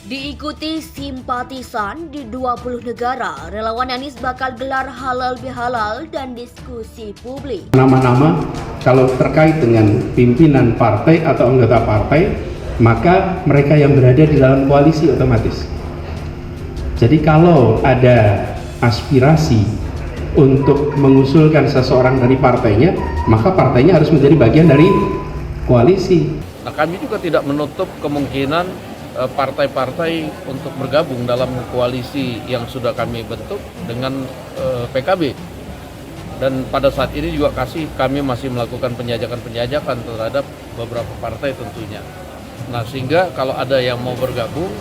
Diikuti simpatisan di 20 negara, relawan Anies bakal gelar halal bihalal dan diskusi publik. Nama-nama kalau terkait dengan pimpinan partai atau anggota partai, maka mereka yang berada di dalam koalisi otomatis. Jadi kalau ada aspirasi untuk mengusulkan seseorang dari partainya, maka partainya harus menjadi bagian dari koalisi. Nah, kami juga tidak menutup kemungkinan partai-partai untuk bergabung dalam koalisi yang sudah kami bentuk dengan PKB. Dan pada saat ini juga kami masih melakukan penjajakan terhadap beberapa partai tentunya. Nah, sehingga kalau ada yang mau bergabung,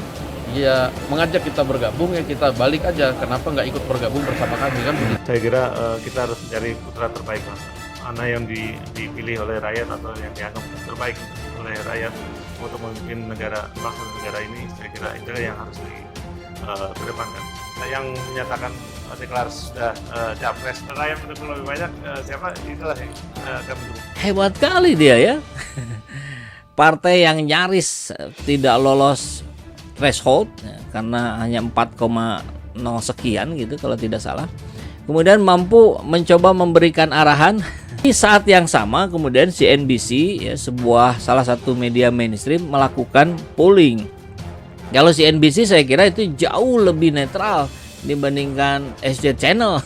ya mengajak kita bergabung, ya kita balik aja. Kenapa nggak ikut bergabung bersama kami kan? Saya kira kita harus mencari putra terbaik, Mas. Mana yang dipilih oleh rakyat atau yang dianggap terbaik oleh rakyat untuk memimpin bangsa negara ini, saya kira itu yang harus dikedepankan. Yang menyatakan deklarasi sudah capres, rakyat mendukung lebih banyak, siapa itulah yang akan mendukung. Hebat kali dia ya. Partai yang nyaris tidak lolos threshold karena hanya 4,0 sekian gitu kalau tidak salah. Kemudian mampu mencoba memberikan arahan. Di saat yang sama kemudian CNBC ya, salah satu media mainstream melakukan polling. Kalau CNBC saya kira itu jauh lebih netral dibandingkan SJ Channel.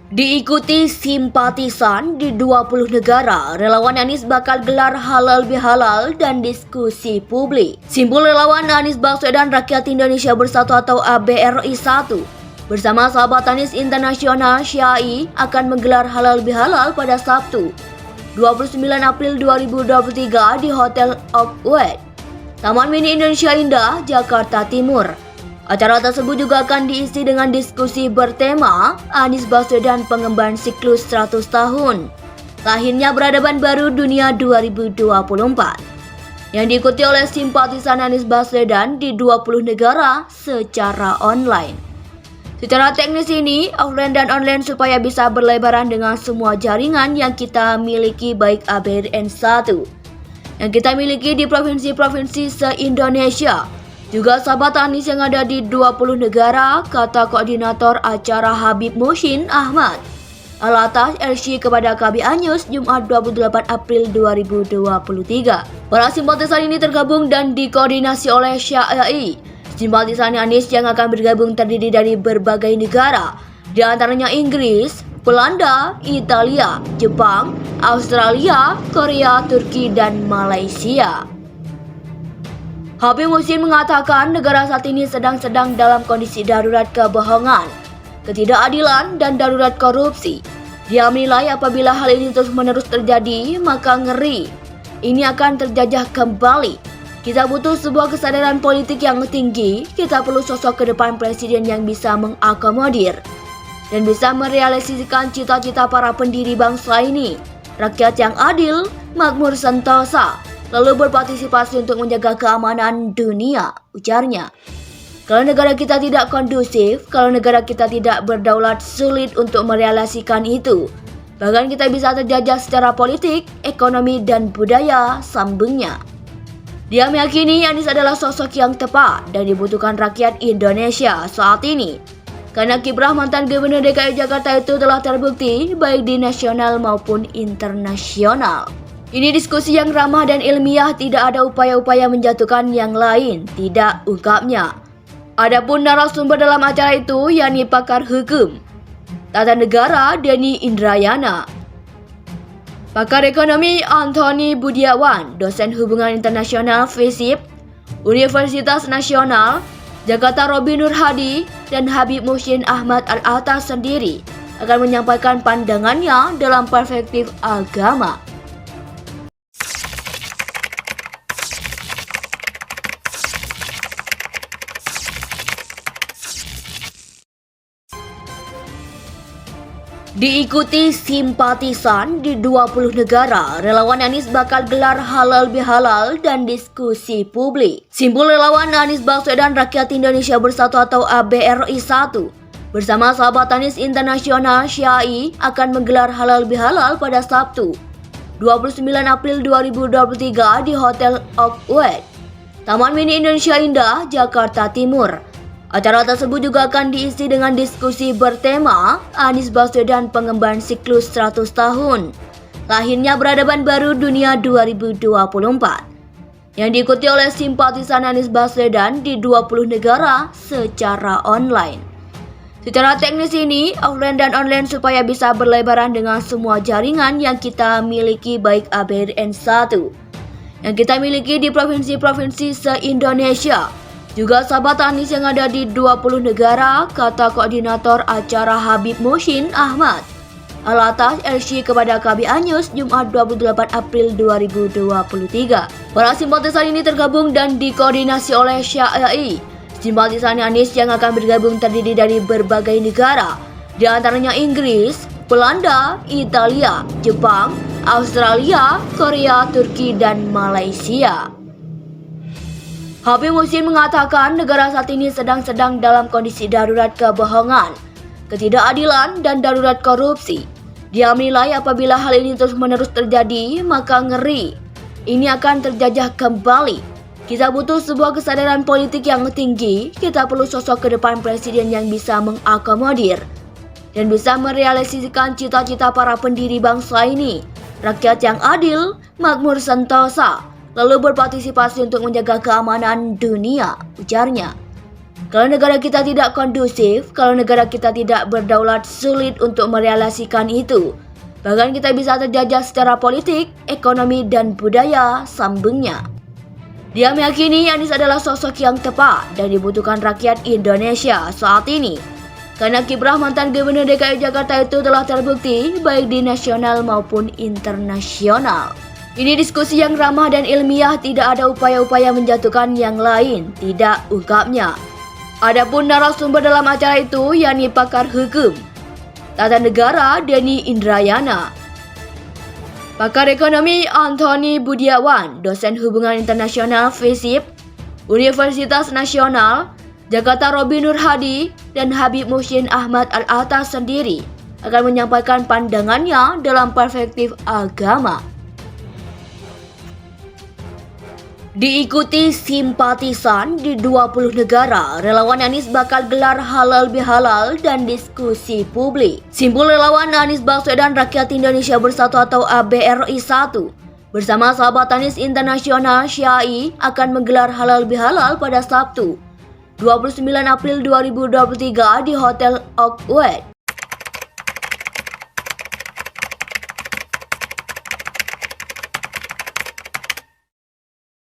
Diikuti simpatisan di 20 negara, relawan Anies bakal gelar halal bihalal dan diskusi publik. Simbol relawan Anies Baswedan Rakyat Indonesia Bersatu atau ABRI 1 bersama sahabat Anies Internasional Syai akan menggelar halal bihalal pada Sabtu 29 April 2023 di Hotel Oakway, Taman Mini Indonesia Indah, Jakarta Timur. Acara tersebut juga akan diisi dengan diskusi bertema Anies Baswedan Pengemban Siklus 100 Tahun Lahirnya Peradaban Baru Dunia 2024 yang diikuti oleh simpatisan Anies Baswedan di 20 negara secara online. Secara teknis ini, offline dan online supaya bisa berlebaran dengan semua jaringan yang kita miliki baik ABRN 1 yang kita miliki di provinsi-provinsi se-Indonesia. Juga sahabat Anies yang ada di 20 negara, kata koordinator acara Habib Muhsin Ahmad Alatas RC kepada KBA News Jumat 28 April 2023. Para simpatisan ini tergabung dan dikoordinasi oleh Syai. Simpatisan Anies yang akan bergabung terdiri dari berbagai negara, di antaranya Inggris, Belanda, Italia, Jepang, Australia, Korea, Turki, dan Malaysia. Habib Muhsin mengatakan negara saat ini sedang dalam kondisi darurat kebohongan, ketidakadilan, dan darurat korupsi. Dia menilai apabila hal ini terus-menerus terjadi, maka ngeri. Ini akan terjajah kembali. Kita butuh sebuah kesadaran politik yang tinggi. Kita perlu sosok ke depan presiden yang bisa mengakomodir dan bisa merealisasikan cita-cita para pendiri bangsa ini. Rakyat yang adil, makmur, sentosa, lalu berpartisipasi untuk menjaga keamanan dunia, ujarnya. Kalau negara kita tidak kondusif, kalau negara kita tidak berdaulat, sulit untuk merealisasikan itu. Bahkan kita bisa terjajah secara politik, ekonomi, dan budaya, sambungnya. Dia meyakini Anies adalah sosok yang tepat dan dibutuhkan rakyat Indonesia saat ini. Karena kiprah mantan Gubernur DKI Jakarta itu telah terbukti baik di nasional maupun internasional. Ini diskusi yang ramah dan ilmiah, tidak ada upaya-upaya menjatuhkan yang lain, tidak, ungkapnya. Adapun narasumber dalam acara itu yakni pakar hukum tata negara Denny Indrayana, pakar ekonomi Anthony Budiawan, dosen hubungan internasional FISIP Universitas Nasional Jakarta Robin Nur Hadi, dan Habib Muhsin Ahmad Al-Atas sendiri akan menyampaikan pandangannya dalam perspektif agama. Diikuti simpatisan di 20 negara, relawan Anies bakal gelar halal bihalal dan diskusi publik. Simbol relawan Anies Baswedan Rakyat Indonesia Bersatu atau ABRI 1 bersama sahabat tenis internasional Syai akan menggelar halal bihalal pada Sabtu 29 April 2023 di Hotel Oakwood, Taman Mini Indonesia Indah, Jakarta Timur. Acara tersebut juga akan diisi dengan diskusi bertema Anies Baswedan pengemban siklus 100 tahun. Lahirnya Peradaban Baru Dunia 2024 yang diikuti oleh simpatisan Anies Baswedan di 20 negara secara online. Secara teknis ini, offline dan online supaya bisa berlebaran dengan semua jaringan yang kita miliki baik ABRN1 yang kita miliki di provinsi-provinsi se-Indonesia. Juga sahabat Anies yang ada di 20 negara, kata koordinator acara Habib Muhsin Ahmad. Al-Atas LC kepada KBA News Jumat 28 April 2023. Para simpatisan ini tergabung dan dikoordinasi oleh Syai. Simpatisan Anies yang akan bergabung terdiri dari berbagai negara, di antaranya Inggris, Belanda, Italia, Jepang, Australia, Korea, Turki, dan Malaysia. Habib Muhsin mengatakan negara saat ini sedang dalam kondisi darurat kebohongan, ketidakadilan, dan darurat korupsi. Dia menilai apabila hal ini terus-menerus terjadi, maka ngeri. Ini akan terjajah kembali. Kita butuh sebuah kesadaran politik yang tinggi. Kita perlu sosok ke depan presiden yang bisa mengakomodir dan bisa merealisasikan cita-cita para pendiri bangsa ini. Rakyat yang adil, makmur, sentosa, lalu berpartisipasi untuk menjaga keamanan dunia, ujarnya. Kalau negara kita tidak kondusif, kalau negara kita tidak berdaulat, sulit untuk merealisasikan itu. Bahkan kita bisa terjajah secara politik, ekonomi, dan budaya, sambungnya. Dia meyakini Anies adalah sosok yang tepat dan dibutuhkan rakyat Indonesia saat ini. Karena kiprah mantan Gubernur DKI Jakarta itu telah terbukti baik di nasional maupun internasional. Ini diskusi yang ramah dan ilmiah, tidak ada upaya-upaya menjatuhkan yang lain, tidak, ungkapnya. Adapun narasumber dalam acara itu yakni pakar hukum tata negara Denny Indrayana, pakar ekonomi Antoni Budiawan, dosen hubungan internasional FISIP Universitas Nasional Jakarta Robi Nur Hadi, dan Habib Muhsin Ahmad Al-Atas sendiri akan menyampaikan pandangannya dalam perspektif agama. Diikuti simpatisan di 20 negara, relawan Anies bakal gelar halal bihalal dan diskusi publik. Simpul relawan Anies Baswedan Rakyat Indonesia Bersatu atau ABRI1 bersama sahabat Anies internasional Syai akan menggelar halal bihalal pada Sabtu 29 April 2023 di Hotel Oakwood,